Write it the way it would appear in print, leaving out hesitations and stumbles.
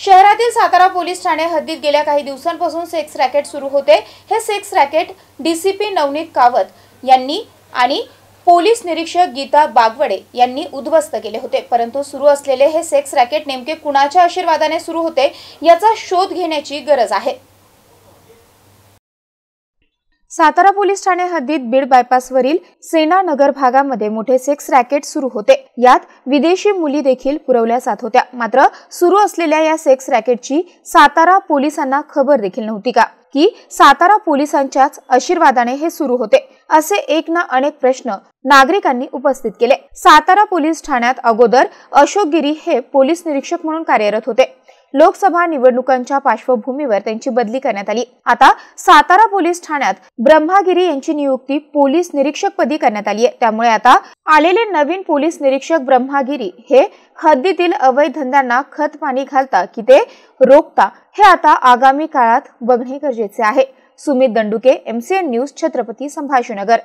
शहरातील सातारा पोलीस ठाणे हद्दीत गेल्या काही दिवसांपासून सेक्स रॅकेट सुरू होते। हे सेक्स रॅकेट डीसीपी नवनीत कावत यांनी आणि पोलीस निरीक्षक गीता बागवडे यांनी उद्ध्वस्त केले होते। परंतु सुरू असलेले हे सेक्स रॅकेट नेमके कुणाच्या आशीर्वादाने सुरू होते याचा शोध घेण्याची गरज आहे। सातारा पोलीस ठाणे हद्दीत बीड बायपासवरील सेना नगर भागामध्ये मोठे सेक्स रॅकेट सुरू होते। यात विदेशी मुली देखील पुरवल्या जात होत्या। मात्र सुरू असलेल्या या सेक्स रॅकेटची सातारा पोलिसांना खबर देखील नव्हती का की सातारा पोलिसांच्याच आशीर्वादाने हे सुरू होते, असे एक ना अनेक प्रश्न नागरिकांनी उपस्थित केले। सातारा पोलीस ठाण्यात अगोदर अशोक गिरी हे पोलीस निरीक्षक म्हणून कार्यरत होते। लोकसभा निवडणुकांच्या पार्श्वभूमीवर त्यांची बदली करण्यात आली। आता सातारा पोलीस ठाण्यात ब्रह्मागिरी यांची नियुक्ती पोलीस निरीक्षक पदी करण्यात आली आहे। त्यामुळे आता आलेले नवीन पोलीस निरीक्षक ब्रह्मागिरी हे हद्दीतील अवैध धंद्यांना खत पाणी घालता की ते रोखता हे आता आगामी काळात बघणे गरजेचे आहे। Sumit Dandukey, MCN news, Chhatrapati Sambhajinagar.